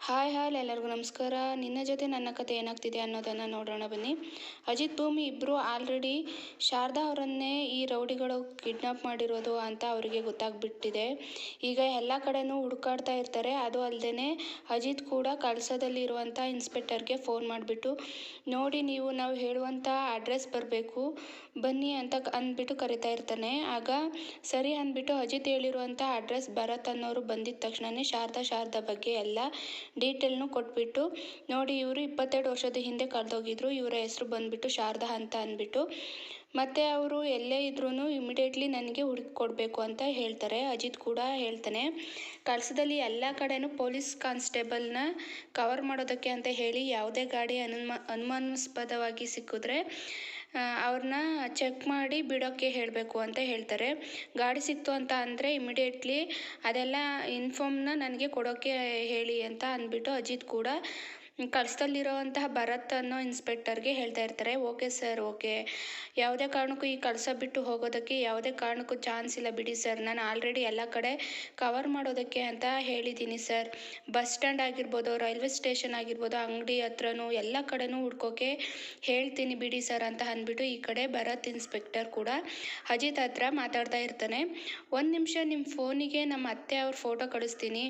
Hi ಎಲ್ಲರಿಗೂ ನಮಸ್ಕಾರ. ನಿನ್ನ ಜೊತೆ ನನ್ನ ಕತೆ ಏನಾಗ್ತಿದೆ ಅನ್ನೋದನ್ನು ನೋಡೋಣ ಬನ್ನಿ. ಅಜಿತ್ ಭೂಮಿ ಇಬ್ಬರು ಆಲ್ರೆಡಿ ಶಾರದಾ ಅವರನ್ನೇ ಈ ರೌಡಿಗಳು ಕಿಡ್ನಾಪ್ ಮಾಡಿರೋದು ಅಂತ ಅವರಿಗೆ ಗೊತ್ತಾಗ್ಬಿಟ್ಟಿದೆ. ಈಗ ಎಲ್ಲ ಕಡೆನೂ ಹುಡುಕಾಡ್ತಾ ಇರ್ತಾರೆ. ಅದು ಅಲ್ಲದೆ ಅಜಿತ್ ಕೂಡ ಕಳಸದಲ್ಲಿರುವಂಥ ಇನ್ಸ್ಪೆಕ್ಟರ್ಗೆ ಫೋನ್ ಮಾಡಿಬಿಟ್ಟು ನೋಡಿ, ನಾವು ಹೇಳುವಂಥ ಅಡ್ರೆಸ್ ಬರಬೇಕು ಬನ್ನಿ ಅಂತ ಅಂದ್ಬಿಟ್ಟು ಕರಿತಾ ಇರ್ತಾನೆ. ಆಗ ಸರಿ ಅಂದ್ಬಿಟ್ಟು ಅಜಿತ್ ಹೇಳಿರುವಂಥ ಅಡ್ರೆಸ್ ಭರತ್ ಅನ್ನೋರು ಬಂದಿದ್ದ ತಕ್ಷಣವೇ ಶಾರದಾ ಬಗ್ಗೆ ಎಲ್ಲ ಡೀಟೇಲ್ನು ಕೊಟ್ಬಿಟ್ಟು, ನೋಡಿ ಇವರು 22 ವರ್ಷದ ಹಿಂದೆ ಕಳೆದೋಗಿದ್ರು, ಇವರ ಹೆಸರು ಬಂದ್ಬಿಟ್ಟು ಶಾರದಾ ಅಂತ ಅಂದ್ಬಿಟ್ಟು, ಮತ್ತು ಅವರು ಎಲ್ಲೇ ಇದ್ರೂ ಇಮಿಡಿಯೇಟ್ಲಿ ನನಗೆ ಹುಡುಕಿ ಕೊಡಬೇಕು ಅಂತ ಹೇಳ್ತಾರೆ. ಅಜಿತ್ ಕೂಡ ಹೇಳ್ತಾನೆ, ಕಳಸದಲ್ಲಿ ಎಲ್ಲ ಕಡೆನೂ ಪೊಲೀಸ್ ಕಾನ್ಸ್ಟೇಬಲ್ನ ಕವರ್ ಮಾಡೋದಕ್ಕೆ ಅಂತ ಹೇಳಿ ಯಾವುದೇ ಗಾಡಿ ಅನುಮಾನಾಸ್ಪದವಾಗಿ ಸಿಕ್ಕಿದ್ರೆ ಅವ್ರನ್ನ ಚೆಕ್ ಮಾಡಿ ಬಿಡೋಕ್ಕೆ ಹೇಳಬೇಕು ಅಂತ ಹೇಳ್ತಾರೆ. ಗಾಡಿ ಸಿಕ್ತು ಅಂತ ಅಂದರೆ ಇಮಿಡಿಯೇಟ್ಲಿ ಅದೆಲ್ಲ ಇನ್ಫಾರ್ಮ್ನ ನನಗೆ ಕೊಡೋಕ್ಕೆ ಹೇಳಿ ಅಂತ ಅಂದ್ಬಿಟ್ಟು ಅಜಿತ್ ಕೂಡ ಕಳಸದಲ್ಲಿರೋವಂತಹ ಭರತ್ ಅನ್ನೋ ಇನ್ಸ್ಪೆಕ್ಟರ್ಗೆ ಹೇಳ್ತಾ ಇರ್ತಾರೆ. ಓಕೆ ಸರ್, ಓಕೆ, ಯಾವುದೇ ಕಾರಣಕ್ಕೂ ಈ ಕಳಸ ಬಿಟ್ಟು ಹೋಗೋದಕ್ಕೆ ಯಾವುದೇ ಕಾರಣಕ್ಕೂ ಚಾನ್ಸ್ ಇಲ್ಲ ಬಿಡಿ ಸರ್. ನಾನು ಆಲ್ರೆಡಿ ಎಲ್ಲ ಕಡೆ ಕವರ್ ಮಾಡೋದಕ್ಕೆ ಅಂತ ಹೇಳಿದ್ದೀನಿ ಸರ್. ಬಸ್ ಸ್ಟ್ಯಾಂಡ್ ಆಗಿರ್ಬೋದು, ರೈಲ್ವೆ ಸ್ಟೇಷನ್ ಆಗಿರ್ಬೋದು, ಅಂಗಡಿ ಹತ್ರನೂ ಎಲ್ಲ ಕಡೆನೂ ಹುಡ್ಕೋಕೆ ಹೇಳ್ತೀನಿ ಬಿಡಿ ಸರ್ ಅಂತ ಅಂದ್ಬಿಟ್ಟು ಈ ಕಡೆ ಭರತ್ ಇನ್ಸ್ಪೆಕ್ಟರ್ ಕೂಡ ಅಜಿತ್ ಹತ್ರ ಮಾತಾಡ್ತಾ ಇರ್ತಾನೆ. ಒಂದು ನಿಮಿಷ, ನಿಮ್ಮ ಫೋನಿಗೆ ನಮ್ಮ ಅತ್ತೆ ಅವ್ರ ಫೋಟೋ ಕಳಿಸ್ತೀನಿ,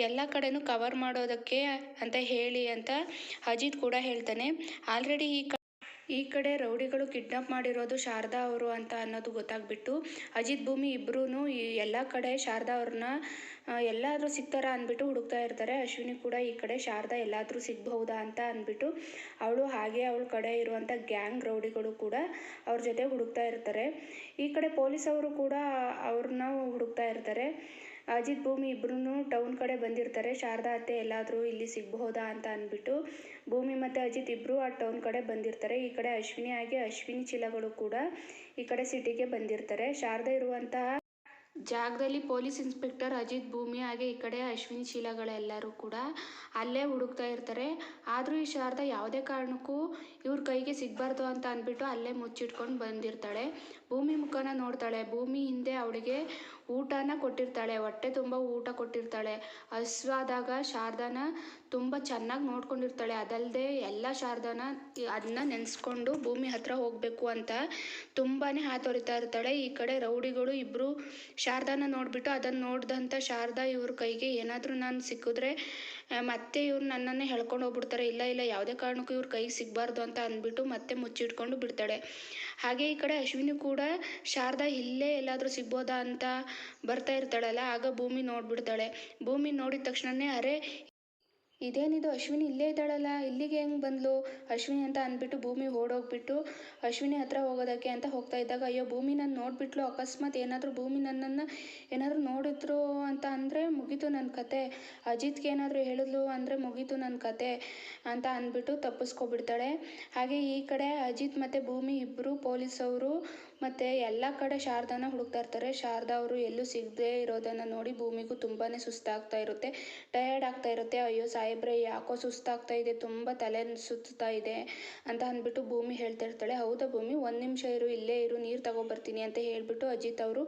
ಎಲ್ಲ ಕಡೆನೂ ಕವರ್ ಮಾಡೋದಕ್ಕೆ ಅಂತ ಹೇಳಿ ಅಂತ ಅಜಿತ್ ಕೂಡ ಹೇಳ್ತಾನೆ. ಆಲ್ರೆಡಿ ಈ ಕಡೆ ರೌಡಿಗಳು ಕಿಡ್ನಾಪ್ ಮಾಡಿರೋದು ಶಾರದಾ ಅವರು ಅಂತ ಅನ್ನೋದು ಗೊತ್ತಾಗ್ಬಿಟ್ಟು ಅಜಿತ್ ಭೂಮಿ ಇಬ್ಬರೂ ಎಲ್ಲ ಕಡೆ ಶಾರದಾ ಅವ್ರನ್ನ ಎಲ್ಲಾದರೂ ಸಿಗ್ತಾರಾ ಅಂದ್ಬಿಟ್ಟು ಹುಡುಕ್ತಾ ಇರ್ತಾರೆ. ಅಶ್ವಿನಿ ಕೂಡ ಈ ಕಡೆ ಶಾರದಾ ಎಲ್ಲಾದರೂ ಸಿಗಬಹುದಾ ಅಂತ ಅಂದ್ಬಿಟ್ಟು ಅವಳು ಹಾಗೆ ಅವಳ ಕಡೆ ಇರುವಂಥ ಗ್ಯಾಂಗ್ ರೌಡಿಗಳು ಕೂಡ ಅವ್ರ ಜೊತೆ ಹುಡುಕ್ತಾ ಇರ್ತಾರೆ. ಈ ಕಡೆ ಪೊಲೀಸವರು ಕೂಡ ಅವ್ರನ್ನ ಹುಡುಕ್ತಾ ಇರ್ತಾರೆ. ಅಜಿತ್ ಭೂಮಿ ಇಬ್ಬರೂ ಟೌನ್ ಕಡೆ ಬಂದಿರ್ತಾರೆ. ಶಾರದಾ ಅತ್ತೆ ಎಲ್ಲಾದರೂ ಇಲ್ಲಿ ಸಿಗಬಹುದಾ ಅಂತ ಅಂದ್ಬಿಟ್ಟು ಭೂಮಿ ಮತ್ತು ಅಜಿತ್ ಇಬ್ಬರು ಆ ಟೌನ್ ಕಡೆ ಬಂದಿರ್ತಾರೆ. ಈ ಕಡೆ ಅಶ್ವಿನಿ ಚೀಲಗಳು ಕೂಡ ಈ ಕಡೆ ಸಿಟಿಗೆ ಬಂದಿರ್ತಾರೆ. ಶಾರದಾ ಇರುವಂತಹ ಜಾಗದಲ್ಲಿ ಪೊಲೀಸ್ ಇನ್ಸ್ಪೆಕ್ಟರ್ ಅಜಿತ್ ಭೂಮಿ ಹಾಗೆ ಈ ಕಡೆ ಅಶ್ವಿನಿ ಚೀಲಗಳೆಲ್ಲರೂ ಕೂಡ ಅಲ್ಲೇ ಹುಡುಕ್ತಾ ಇರ್ತಾರೆ. ಆದರೂ ಈ ಶಾರದಾ ಯಾವುದೇ ಕಾರಣಕ್ಕೂ ಇವ್ರ ಕೈಗೆ ಸಿಗಬಾರ್ದು ಅಂತ ಅಂದ್ಬಿಟ್ಟು ಅಲ್ಲೇ ಮುಚ್ಚಿಟ್ಕೊಂಡು ಬಂದಿರ್ತಾಳೆ. ಭೂಮಿ ಮುಖನ ನೋಡ್ತಾಳೆ. ಭೂಮಿ ಹಿಂದೆ ಅವಳಿಗೆ ಊಟನ ಕೊಟ್ಟಿರ್ತಾಳೆ, ಹೊಟ್ಟೆ ತುಂಬ ಊಟ ಕೊಟ್ಟಿರ್ತಾಳೆ. ಹಸಿವಾದಾಗ ಶಾರದಾನ ತುಂಬ ಚೆನ್ನಾಗಿ ನೋಡ್ಕೊಂಡಿರ್ತಾಳೆ. ಅದಲ್ಲದೆ ಎಲ್ಲ ಶಾರದಾನ ಅದನ್ನ ನೆನೆಸ್ಕೊಂಡು ಭೂಮಿ ಹತ್ರ ಹೋಗಬೇಕು ಅಂತ ತುಂಬಾ ಹಾತೊರಿತಾ ಇರ್ತಾಳೆ. ಈ ಕಡೆ ರೌಡಿಗಳು ಇಬ್ಬರು ಶಾರದಾನ ನೋಡಿಬಿಟ್ಟು ಅದನ್ನು ನೋಡಿದಂಥ ಶಾರದಾ ಇವ್ರ ಕೈಗೆ ಏನಾದರೂ ನಾನು ಸಿಕ್ಕಿದ್ರೆ ಮತ್ತೆ ಇವ್ರು ನನ್ನನ್ನೇ ಹೇಳ್ಕೊಂಡು ಹೋಗ್ಬಿಡ್ತಾರೆ, ಇಲ್ಲ ಯಾವುದೇ ಕಾರಣಕ್ಕೂ ಇವ್ರ ಕೈಗೆ ಸಿಗಬಾರ್ದು ಅಂತ ಅಂದ್ಬಿಟ್ಟು ಮತ್ತೆ ಮುಚ್ಚಿಟ್ಕೊಂಡು ಬಿಡ್ತಾಳೆ. ಹಾಗೆ ಈ ಕಡೆ ಅಶ್ವಿನಿ ಕೂಡ ಶಾರದಾ ಇಲ್ಲೇ ಎಲ್ಲಾದರೂ ಸಿಗ್ಬೋದಾ ಅಂತ ಬರ್ತಾ ಇರ್ತಾಳಲ್ಲ, ಆಗ ಭೂಮಿ ನೋಡ್ಬಿಡ್ತಾಳೆ. ಭೂಮಿ ನೋಡಿದ ತಕ್ಷಣವೇ ಅರೆ ಇದೇನಿದು, ಅಶ್ವಿನಿ ಇಲ್ಲೇ ಇದ್ದಾಳಲ್ಲ, ಇಲ್ಲಿಗೆ ಹೆಂಗೆ ಬಂದ್ಲು ಅಶ್ವಿನಿ ಅಂತ ಅಂದ್ಬಿಟ್ಟು ಭೂಮಿ ಓಡೋಗ್ಬಿಟ್ಟು ಅಶ್ವಿನಿ ಹತ್ರ ಹೋಗೋದಕ್ಕೆ ಅಂತ ಹೋಗ್ತಾ ಇದ್ದಾಗ ಅಯ್ಯೋ ಭೂಮಿ ನಾನು ನೋಡಿಬಿಟ್ಲು, ಅಕಸ್ಮಾತ್ ಏನಾದರೂ ಭೂಮಿ ನನ್ನನ್ನು ಏನಾದರೂ ನೋಡಿದ್ರು ಅಂತ ಅಂದರೆ ಮುಗೀತು ನನ್ನ ಕತೆ, ಅಜಿತ್ಗೆ ಏನಾದರೂ ಹೇಳಿದ್ಲು ಅಂದರೆ ಮುಗೀತು ನನ್ನ ಕತೆ ಅಂತ ಅಂದ್ಬಿಟ್ಟು ತಪ್ಪಿಸ್ಕೊಬಿಡ್ತಾಳೆ. ಹಾಗೆ ಈ ಕಡೆ ಅಜಿತ್ ಮತ್ತು ಭೂಮಿ ಇಬ್ಬರು ಪೊಲೀಸವರು ಮತ್ತು ಎಲ್ಲ ಕಡೆ ಶಾರದಾನ ಹುಡುಕ್ತಾ ಇರ್ತಾರೆ. ಶಾರದಾ ಅವರು ಎಲ್ಲೂ ಸಿಗದೆ ಇರೋದನ್ನು ನೋಡಿ ಭೂಮಿಗೂ ತುಂಬಾ ಸುಸ್ತಾಗ್ತಾ ಇರುತ್ತೆ, ಟಯರ್ಡ್ ಆಗ್ತಾ ಇರುತ್ತೆ. ಅಯ್ಯೋ ಸಾಹೇಬ್ರೆ ಯಾಕೋ ಸುಸ್ತಾಗ್ತಾ ಇದೆ, ತುಂಬ ತಲೆ ಸುತ್ತಾ ಇದೆ ಅಂತ ಅಂದ್ಬಿಟ್ಟು ಭೂಮಿ ಹೇಳ್ತಾ ಇರ್ತಾಳೆ. ಹೌದಾ ಭೂಮಿ, ಒಂದು ನಿಮಿಷ ಇರು, ಇಲ್ಲೇ ಇರು, ನೀರು ತಗೊಬರ್ತೀನಿ ಅಂತ ಹೇಳ್ಬಿಟ್ಟು ಅಜಿತ್ ಅವರು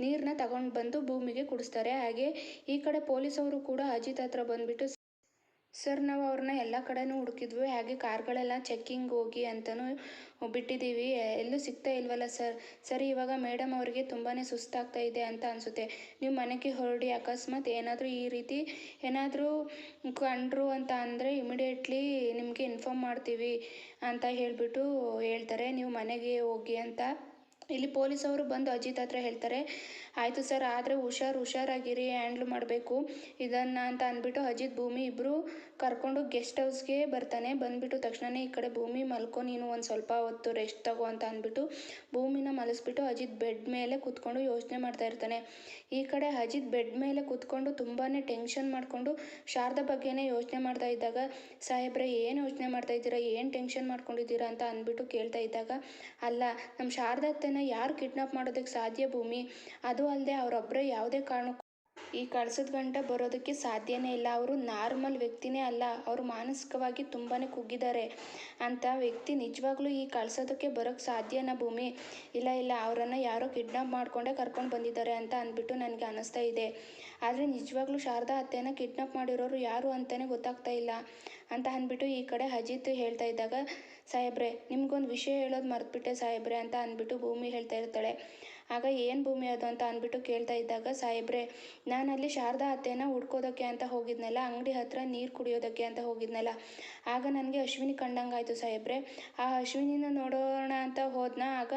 ನೀರನ್ನ ತಗೊಂಡು ಬಂದು ಭೂಮಿಗೆ ಕುಡಿಸ್ತಾರೆ. ಹಾಗೆ ಈ ಕಡೆ ಪೊಲೀಸವರು ಕೂಡ ಅಜಿತ್ ಹತ್ರ ಬಂದ್ಬಿಟ್ಟು ಸರ್ ನಾವು ಅವ್ರನ್ನ ಎಲ್ಲ ಕಡೆನೂ ಹುಡುಕಿದ್ವಿ, ಹಾಗೆ ಕಾರ್ಗಳೆಲ್ಲ ಚೆಕ್ಕಿಂಗ್ ಹೋಗಿ ಅಂತಲೂ ಬಿಟ್ಟಿದ್ದೀವಿ, ಎಲ್ಲೂ ಸಿಗ್ತಾ ಇಲ್ವಲ್ಲ ಸರ್. ಸರಿ ಇವಾಗ ಮೇಡಮ್ ಅವರಿಗೆ ತುಂಬಾ ಸುಸ್ತಾಗ್ತಾ ಇದೆ ಅಂತ ಅನಿಸುತ್ತೆ, ನೀವು ಮನೆಗೆ ಹೊರಡಿ, ಅಕಸ್ಮಾತ್ ಏನಾದರೂ ಈ ರೀತಿ ಏನಾದರೂ ಕಂಡ್ರು ಅಂತ ಅಂದರೆ ಇಮಿಡಿಯೇಟ್ಲಿ ನಿಮಗೆ ಇನ್ಫಾರ್ಮ್ ಮಾಡ್ತೀವಿ ಅಂತ ಹೇಳಿಬಿಟ್ಟು ಹೇಳ್ತಾರೆ. ನೀವು ಮನೆಗೆ ಹೋಗಿ ಅಂತ ಇಲ್ಲಿ ಪೊಲೀಸವರು ಬಂದು ಅಜಿತ್ ಹತ್ರ ಹೇಳ್ತಾರೆ. ಆಯಿತು ಸರ್, ಆದರೆ ಹುಷಾರಾಗಿರಿ, ಹ್ಯಾಂಡ್ಲ್ ಮಾಡಬೇಕು ಇದನ್ನು ಅಂತ ಅಂದ್ಬಿಟ್ಟು ಅಜಿತ್ ಭೂಮಿ ಇಬ್ಬರು ಕರ್ಕೊಂಡು ಗೆಸ್ಟ್ ಹೌಸ್ಗೆ ಬರ್ತಾನೆ. ಬಂದುಬಿಟ್ಟು ತಕ್ಷಣವೇ ಈ ಕಡೆ ಭೂಮಿ ಮಲ್ಕೊ, ನೀನು ಒಂದು ಸ್ವಲ್ಪ ಹೊತ್ತು ರೆಸ್ಟ್ ತಗೋ ಅಂತ ಅಂದ್ಬಿಟ್ಟು ಭೂಮಿನ ಮಲಗಿಸ್ಬಿಟ್ಟು ಅಜಿತ್ ಬೆಡ್ ಮೇಲೆ ಕೂತ್ಕೊಂಡು ಯೋಚನೆ ಮಾಡ್ತಾ ಇರ್ತಾನೆ. ಈ ಕಡೆ ಅಜಿತ್ ಬೆಡ್ ಮೇಲೆ ಕೂತ್ಕೊಂಡು ತುಂಬಾ ಟೆನ್ಷನ್ ಮಾಡಿಕೊಂಡು ಶಾರದಾ ಬಗ್ಗೆನೇ ಯೋಚನೆ ಮಾಡ್ತಾ ಇದ್ದಾಗ ಸಾಹೇಬ್ರೆ ಏನು ಯೋಚನೆ ಮಾಡ್ತಾ ಇದ್ದೀರಾ, ಏನು ಟೆನ್ಷನ್ ಮಾಡ್ಕೊಂಡಿದ್ದೀರಾ ಅಂತ ಅಂದ್ಬಿಟ್ಟು ಕೇಳ್ತಾ ಇದ್ದಾಗ ಅಲ್ಲ, ನಮ್ಮ ಶಾರದತ್ತನ ಯಾರು ಕಿಡ್ನಾಪ್ ಮಾಡೋದಕ್ಕೆ ಸಾಧ್ಯ ಭೂಮಿ, ಅದು ಅಲ್ಲದೆ ಅವರೊಬ್ಬರೇ ಯಾವುದೇ ಕಾರಣಕ್ಕೂ ಈ ಕಳ್ಸದ ಗಂಟ ಬರೋದಕ್ಕೆ ಸಾಧ್ಯನೇ ಇಲ್ಲ, ಅವರು ನಾರ್ಮಲ್ ವ್ಯಕ್ತಿನೇ ಅಲ್ಲ, ಅವರು ಮಾನಸಿಕವಾಗಿ ತುಂಬಾ ಕುಗ್ಗಿದ್ದಾರೆ ಅಂತ ವ್ಯಕ್ತಿ ನಿಜವಾಗ್ಲೂ ಈ ಕಳ್ಸೋದಕ್ಕೆ ಬರೋಕ್ಕೆ ಸಾಧ್ಯನಾ ಭೂಮಿ, ಇಲ್ಲ ಅವರನ್ನು ಯಾರೋ ಕಿಡ್ನಾಪ್ ಮಾಡಿಕೊಂಡೇ ಕರ್ಕೊಂಡು ಬಂದಿದ್ದಾರೆ ಅಂತ ಅಂದ್ಬಿಟ್ಟು ನನಗೆ ಅನ್ನಿಸ್ತಾ ಇದೆ. ಆದರೆ ನಿಜವಾಗ್ಲೂ ಶಾರದಾ ಅತ್ತೆನ ಕಿಡ್ನಾಪ್ ಮಾಡಿರೋರು ಯಾರು ಅಂತಲೇ ಗೊತ್ತಾಗ್ತಾ ಇಲ್ಲ ಅಂತ ಅಂದ್ಬಿಟ್ಟು ಈ ಕಡೆ ಅಜಿತ್ ಹೇಳ್ತಾ ಇದ್ದಾಗ, ಸಾಹೇಬ್ರೆ ನಿಮ್ಗೊಂದು ವಿಷಯ ಹೇಳೋದು ಮರ್ತ್ಬಿಟ್ಟೆ ಸಾಹೇಬ್ರೆ ಅಂತ ಅಂದ್ಬಿಟ್ಟು ಭೂಮಿ ಹೇಳ್ತಾ ಇರ್ತಾಳೆ. ಆಗ ಏನು ಭೂಮಿ ಅದು ಅಂತ ಅಂದ್ಬಿಟ್ಟು ಕೇಳ್ತಾ ಇದ್ದಾಗ, ಸಾಹೇಬ್ರೆ ನಾನಲ್ಲಿ ಶಾರದಾ ಅತ್ತೆನ ಹುಡ್ಕೋದಕ್ಕೆ ಅಂತ ಹೋಗಿದ್ನಲ್ಲ, ಅಂಗಡಿ ಹತ್ರ ನೀರು ಕುಡಿಯೋದಕ್ಕೆ ಅಂತ ಹೋಗಿದ್ನಲ್ಲ, ಆಗ ನನಗೆ ಅಶ್ವಿನಿ ಕಂಡಂಗಾಯ್ತು ಸಾಹೇಬ್ರೆ. ಆ ಅಶ್ವಿನಿನ ನೋಡೋಣ ಅಂತ ಹೋದ್ನ, ಆಗ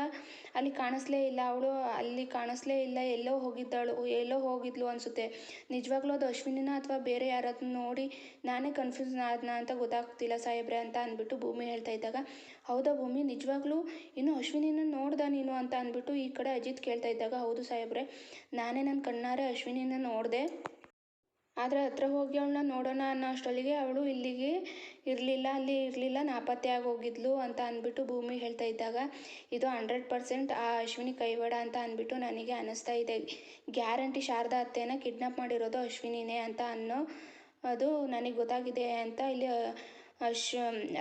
ಅಲ್ಲಿ ಕಾಣಿಸ್ಲೇ ಇಲ್ಲ, ಅವಳು ಅಲ್ಲಿ ಕಾಣಿಸ್ಲೇ ಇಲ್ಲ, ಎಲ್ಲೋ ಹೋಗಿದ್ಲು ಅನಿಸುತ್ತೆ. ನಿಜವಾಗ್ಲೂ ಅದು ಅಶ್ವಿನಿನ ಅಥವಾ ಬೇರೆ ಯಾರಾದ್ರೂ ನೋಡಿ ನಾನೇ ಕನ್ಫ್ಯೂಸ್ ಆದ್ನ ಅಂತ ಗೊತ್ತಾಗ್ತಿಲ್ಲ ಸಾಹೇಬ್ರೆ ಅಂತ ಅಂದ್ಬಿಟ್ಟು ಭೂಮಿ ಹೇಳ್ತಾ ಇದ್ದಾಗ, ಹೌದಾ ಭೂಮಿ ನಿಜವಾಗ್ಲೂ ಇನ್ನು ಅಶ್ವಿನಿನ ನೋಡ್ದ ನೀನು ಅಂತ ಅಂದ್ಬಿಟ್ಟು ಈ ಕಡೆ ಅಜಿತ್ ಕೇಳ್ತಾ ಇದ್ದಾಗ, ಹೌದು ಸಾಹೇಬ್ರೆ ನಾನೇ ನನ್ನ ಕಣ್ಣಾರೆ ಅಶ್ವಿನಿನ ನೋಡಿದೆ. ಆದರೆ ಹತ್ರ ಹೋಗಿ ಅವಳನ್ನ ನೋಡೋಣ ಅನ್ನೋ ಅಷ್ಟರೊಳಗೆ ಅವಳು ಇಲ್ಲಿಗೆ ಅಲ್ಲಿ ಇರಲಿಲ್ಲ, ನಾಪತ್ತೆ ಆಗೋಗಿದ್ಲು ಅಂತ ಅಂದ್ಬಿಟ್ಟು ಭೂಮಿ ಹೇಳ್ತಾ ಇದ್ದಾಗ, ಇದು 100% ಆ ಅಶ್ವಿನಿ ಕೈವಾಡ ಅಂತ ಅಂದ್ಬಿಟ್ಟು ನನಗೆ ಅನ್ನಿಸ್ತಾ ಇದೆ. ಗ್ಯಾರಂಟಿ ಶಾರದಾ ಅತ್ತೆನ ಕಿಡ್ನಾಪ್ ಮಾಡಿರೋದು ಅಶ್ವಿನಿನೇ ಅಂತ ಅದು ನನಗೆ ಗೊತ್ತಾಗಿದೆ ಅಂತ ಇಲ್ಲಿ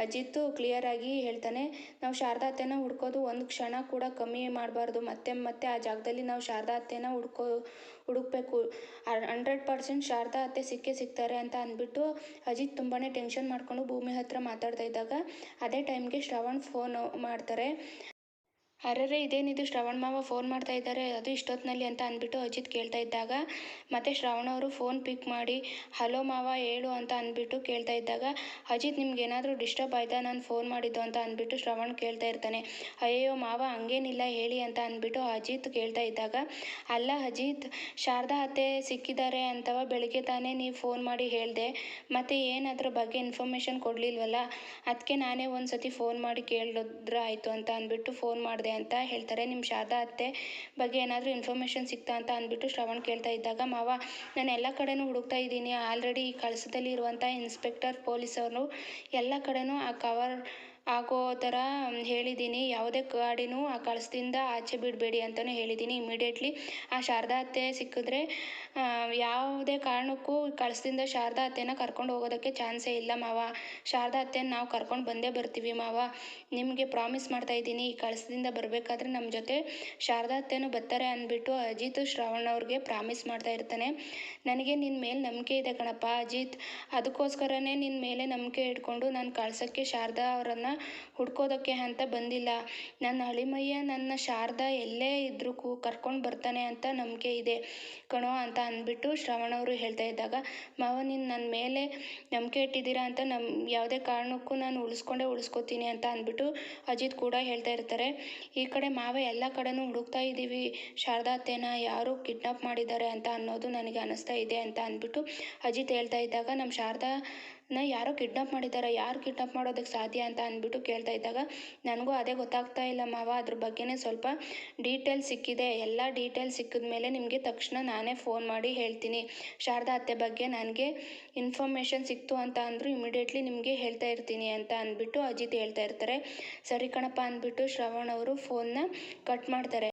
ಅಜಿತ್ ಕ್ಲಿಯರ್ ಆಗಿ ಹೇಳ್ತಾನೆ. ನಾವು ಶಾರದಾ ಅತ್ತೆನ ಹುಡ್ಕೋದು ಒಂದು ಕ್ಷಣ ಕೂಡ ಕಮ್ಮಿ ಮಾಡಬಾರ್ದು, ಮತ್ತೆ ಆ ಜಾಗದಲ್ಲಿ ನಾವು ಶಾರದಾ ಅತ್ತೆನ ಹುಡುಕ್ಬೇಕು. 100% ಶಾರದಾ ಅತ್ತೆ ಸಿಗ್ತಾರೆ ಅಂತ ಅಂದ್ಬಿಟ್ಟು ಅಜಿತ್ ತುಂಬಾ ಟೆನ್ಷನ್ ಮಾಡ್ಕೊಂಡು ಭೂಮಿ ಹತ್ರ ಮಾತಾಡ್ತಾ ಇದ್ದಾಗ, ಅದೇ ಟೈಮ್ಗೆ ಶ್ರವಣ್ ಫೋನ್ ಮಾಡ್ತಾರೆ. ಅರೆರೆ ಇದೇನಿದು ಶ್ರವಣ್ ಮಾವ ಫೋನ್ ಮಾಡ್ತಾ ಇದ್ದಾರೆ, ಅದು ಇಷ್ಟೊತ್ತಿನಲ್ಲಿ ಅಂತ ಅಂದ್ಬಿಟ್ಟು ಅಜಿತ್ ಕೇಳ್ತಾ ಇದ್ದಾಗ, ಮತ್ತೆ ಶ್ರವಣ್ ಅವರು ಫೋನ್ ಪಿಕ್ ಮಾಡಿ ಹಲೋ ಮಾವ ಹೇಳು ಅಂತ ಅಂದ್ಬಿಟ್ಟು ಕೇಳ್ತಾ ಇದ್ದಾಗ, ಅಜಿತ್ ನಿಮ್ಗೇನಾದರೂ ಡಿಸ್ಟರ್ಬ್ ಆಯ್ತಾ ನಾನು ಫೋನ್ ಮಾಡಿದ್ದು ಅಂತ ಅಂದ್ಬಿಟ್ಟು ಶ್ರವಣ್ ಕೇಳ್ತಾ ಇರ್ತಾನೆ. ಅಯ್ಯೋ ಮಾವ ಹಂಗೇನಿಲ್ಲ ಹೇಳಿ ಅಂತ ಅಂದ್ಬಿಟ್ಟು ಅಜಿತ್ ಕೇಳ್ತಾ ಇದ್ದಾಗ, ಅಲ್ಲ ಅಜಿತ್ ಶಾರದಾ ಅತ್ತೆ ಸಿಕ್ಕಿದ್ದಾರೆ ಅಂತವ ಬೆಳಿಗ್ಗೆ ತಾನೇ ನೀವು ಫೋನ್ ಮಾಡಿ ಹೇಳಿದೆ, ಮತ್ತೆ ಏನಾದ್ರ ಬಗ್ಗೆ ಇನ್ಫಾರ್ಮೇಷನ್ ಕೊಡಲಿಲ್ವಲ್ಲ, ಅದಕ್ಕೆ ನಾನೇ ಒಂದು ಸತಿ ಫೋನ್ ಮಾಡಿ ಕೇಳಿದ್ರೆ ಆಯಿತು ಅಂತ ಅಂದ್ಬಿಟ್ಟು ಫೋನ್ ಮಾಡಿದೆ ಅಂತ ಹೇಳ್ತಾರೆ. ನಿಮ್ಮ ಶಾರದಾ ಅತ್ತೆ ಬಗ್ಗೆ ಏನಾದರೂ ಇನ್ಫಾರ್ಮೇಷನ್ ಸಿಗ್ತಾ ಅಂತ ಅಂದ್ಬಿಟ್ಟು ಶ್ರವಣ್ ಕೇಳ್ತಾ ಇದ್ದಾಗ, ಮಾವ ನಾನು ಎಲ್ಲ ಕಡೆನೂ ಹುಡುಕ್ತಾ ಇದ್ದೀನಿ, ಆಲ್ರೆಡಿ ಈ ಕಳಸದಲ್ಲಿ ಇರುವಂಥ ಇನ್ಸ್ಪೆಕ್ಟರ್ ಪೊಲೀಸವರು ಎಲ್ಲ ಕಡೆನೂ ಆ ಕವರ್ ಆಗೋ ಥರ ಹೇಳಿದ್ದೀನಿ, ಯಾವುದೇ ಗಾಡಿನೂ ಆ ಕಳಸದಿಂದ ಆಚೆ ಬಿಡಬೇಡಿ ಅಂತಲೂ ಹೇಳಿದ್ದೀನಿ. ಇಮಿಡಿಯೇಟ್ಲಿ ಆ ಶಾರದಾ ಅತ್ತೆ ಸಿಕ್ಕಿದ್ರೆ ಯಾವುದೇ ಕಾರಣಕ್ಕೂ ಕಳಸದಿಂದ ಶಾರದಾ ಅತ್ತೆನ ಕರ್ಕೊಂಡು ಹೋಗೋದಕ್ಕೆ ಚಾನ್ಸೇ ಇಲ್ಲ ಮಾವ, ಶಾರದಾ ಅತ್ತೆನ ನಾವು ಕರ್ಕೊಂಡು ಬಂದೇ ಬರ್ತೀವಿ ಮಾವ, ನಿಮಗೆ ಪ್ರಾಮಿಸ್ ಮಾಡ್ತಾ ಇದ್ದೀನಿ, ಈ ಕಳಸದಿಂದ ಬರಬೇಕಾದ್ರೆ ನಮ್ಮ ಜೊತೆ ಶಾರದಾ ಅತ್ತೆನೂ ಬರ್ತಾರೆ ಅಂದ್ಬಿಟ್ಟು ಅಜಿತ್ ಶ್ರವಣ್ ಅವ್ರಿಗೆ ಪ್ರಾಮಿಸ್ ಮಾಡ್ತಾ ಇರ್ತಾನೆ. ನನಗೆ ನಿನ್ನ ಮೇಲೆ ನಂಬಿಕೆ ಇದೆ ಕಣಪ್ಪ ಅಜಿತ್, ಅದಕ್ಕೋಸ್ಕರನೇ ನಿನ್ನ ಮೇಲೆ ನಂಬಿಕೆ ಇಟ್ಕೊಂಡು ನಾನು ಕಳ್ಸೋಕ್ಕೆ ಶಾರದಾ ಅವರನ್ನು ಹುಡ್ಕೋದಕ್ಕೆ ಅಂತ ಬಂದಿಲ್ಲ. ನನ್ನ ಅಳಿಮಯ್ಯ ನನ್ನ ಶಾರದಾ ಎಲ್ಲೇ ಇದ್ರೂ ಕರ್ಕೊಂಡು ಬರ್ತಾನೆ ಅಂತ ನಂಬಿಕೆ ಇದೆ ಕಣೋ ಅಂತ ಅಂದ್ಬಿಟ್ಟು ಶ್ರವಣ್ ಅವರು ಹೇಳ್ತಾ ಇದ್ದಾಗ, ಮಾವ ನೀನು ನನ್ನ ಮೇಲೆ ನಂಬಿಕೆ ಇಟ್ಟಿದ್ದೀರಾ ಅಂತ ಯಾವುದೇ ಕಾರಣಕ್ಕೂ ನಾನು ಉಳಿಸ್ಕೋತೀನಿ ಅಂತ ಅಂದ್ಬಿಟ್ಟು ಅಜಿತ್ ಕೂಡ ಹೇಳ್ತಾ ಇರ್ತಾರೆ. ಈ ಕಡೆ ಮಾವ ಎಲ್ಲ ಕಡೆನೂ ಹುಡುಕ್ತಾ ಇದ್ದೀವಿ, ಶಾರದಾ ಅತ್ತೆನ ಯಾರು ಕಿಡ್ನಾಪ್ ಮಾಡಿದ್ದಾರೆ ಅಂತ ಅನ್ನೋದು ನನಗೆ ಅನ್ನಿಸ್ತಾ ಇದೆ ಅಂತ ಅಂದ್ಬಿಟ್ಟು ಅಜಿತ್ ಹೇಳ್ತಾ ಇದ್ದಾಗ, ನಮ್ಮ ಶಾರದಾನ ಯಾರೋ ಕಿಡ್ನಾಪ್ ಮಾಡಿದ್ದಾರೆ, ಯಾರು ಕಿಡ್ನಾಪ್ ಮಾಡೋದಕ್ಕೆ ಸಾಧ್ಯ ಅಂತ ಅಂದ್ಬಿಟ್ಟು ಕೇಳ್ತಾ ಇದ್ದಾಗ, ನನಗೂ ಅದೇ ಗೊತ್ತಾಗ್ತಾ ಇಲ್ಲ ಮಾವ, ಅದ್ರ ಬಗ್ಗೆನೇ ಸ್ವಲ್ಪ ಡೀಟೇಲ್ಸ್ ಸಿಕ್ಕಿದೆ, ಎಲ್ಲ ಡೀಟೇಲ್ಸ್ ಸಿಕ್ಕಿದ ಮೇಲೆ ನಿಮಗೆ ತಕ್ಷಣ ನಾನೇ ಫೋನ್ ಮಾಡಿ ಹೇಳ್ತೀನಿ. ಶಾರದಾ ಅತ್ತೆ ಬಗ್ಗೆ ನನಗೆ ಇನ್ಫಾರ್ಮೇಷನ್ ಸಿಕ್ತು ಅಂತ ಅಂದರೂ ಇಮಿಡಿಯೇಟ್ಲಿ ನಿಮಗೆ ಹೇಳ್ತಾ ಇರ್ತೀನಿ ಅಂತ ಅಂದ್ಬಿಟ್ಟು ಅಜಿತ್ ಹೇಳ್ತಾ ಇರ್ತಾರೆ. ಸರಿ ಕಣಪ್ಪ ಅಂದ್ಬಿಟ್ಟು ಶ್ರವಣ್ ಅವರು ಫೋನ್ನ ಕಟ್ ಮಾಡ್ತಾರೆ.